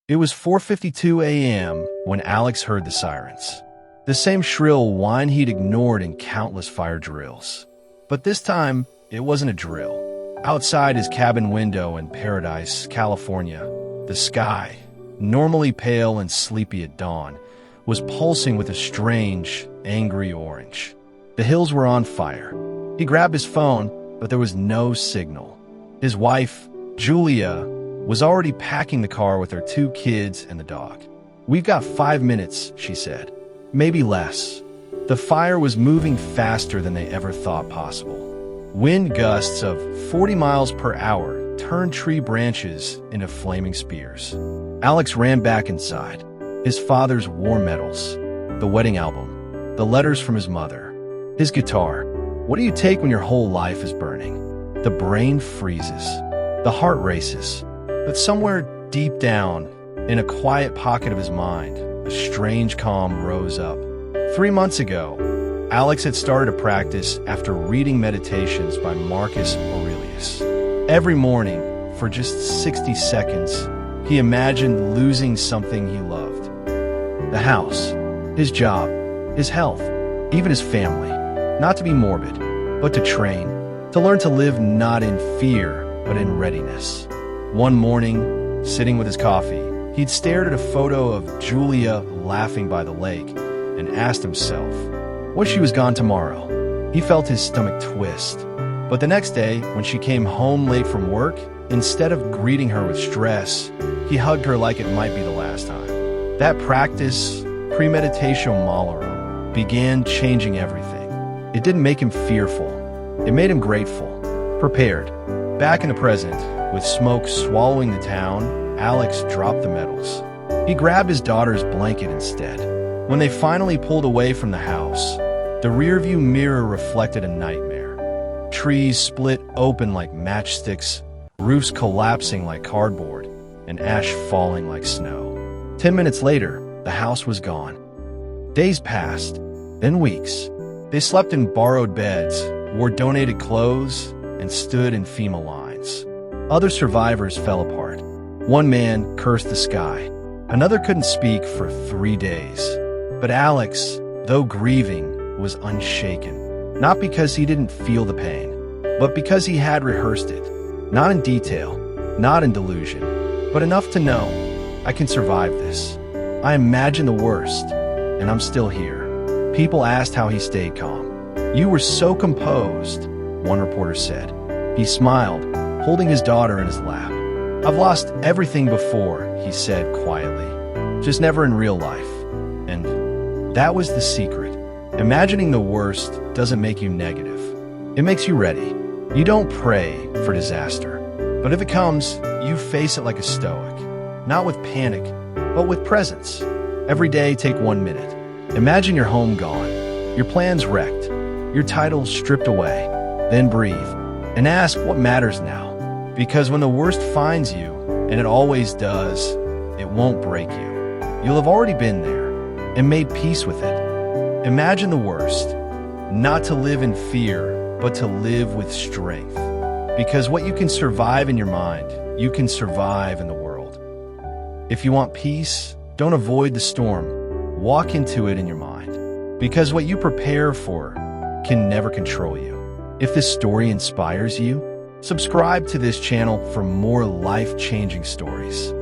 It was 4:52 a.m. when Alex heard the sirens. The same shrill whine he'd ignored in countless fire drills. But this time, it wasn't a drill. Outside his cabin window in Paradise, California, the sky, normally pale and sleepy at dawn, was pulsing with a strange, angry orange. The hills were on fire. He grabbed his phone, but there was no signal. His wife, Julia, was already packing the car with her 2 kids and the dog. "We've got 5 minutes," she said. Maybe less. The fire was moving faster than they ever thought possible. Wind gusts of 40 miles per hour turned tree branches into flaming spears. Alex ran back inside. His father's war medals, the wedding album, the letters from his mother, his guitar. What do you take when your whole life is burning? The brain freezes. The heart races. But somewhere deep down, in a quiet pocket of his mind, a strange calm rose up. 3 months ago, Alex had started a practice after reading Meditations by Marcus Aurelius. Every morning, for just 60 seconds, he imagined losing something he loved. The house, his job, his health, even his family. Not to be morbid, but to train, to learn to live not in fear, but in readiness. One morning, sitting with his coffee, he'd stared at a photo of Julia laughing by the lake and asked himself, what if she was gone tomorrow? He felt his stomach twist. But the next day, when she came home late from work, instead of greeting her with stress, he hugged her like it might be the last time. That practice, Premeditatio Malorum, began changing everything. It didn't make him fearful. It made him grateful, prepared. Back in the present, with smoke swallowing the town, Alex dropped the medals. He grabbed his daughter's blanket instead. When they finally pulled away from the house, the rearview mirror reflected a nightmare. Trees split open like matchsticks, roofs collapsing like cardboard, and ash falling like snow. 10 minutes later, the house was gone. Days passed, then weeks. They slept in borrowed beds, wore donated clothes, and stood in FEMA lines. Other survivors fell apart. One man cursed the sky. Another couldn't speak for 3 days. But Alex, though grieving, was unshaken. Not because he didn't feel the pain, but because he had rehearsed it. Not in detail, not in delusion, but enough to know, I can survive this. I imagine the worst, and I'm still here. People asked how he stayed calm. "You were so composed," one reporter said. He smiled, holding his daughter in his lap. "I've lost everything before," he said quietly, "just never in real life." And that was the secret. Imagining the worst doesn't make you negative. It makes you ready. You don't pray for disaster. But if it comes, you face it like a Stoic. Not with panic, but with presence. Every day, take 1 minute. Imagine your home gone, your plans wrecked, your titles stripped away. Then breathe and ask what matters now. Because when the worst finds you, and it always does, it won't break you. You'll have already been there and made peace with it. Imagine the worst, not to live in fear, but to live with strength. Because what you can survive in your mind, you can survive in the world. If you want peace, don't avoid the storm. Walk into it in your mind. Because what you prepare for can never control you. If this story inspires you, subscribe to this channel for more life-changing stories.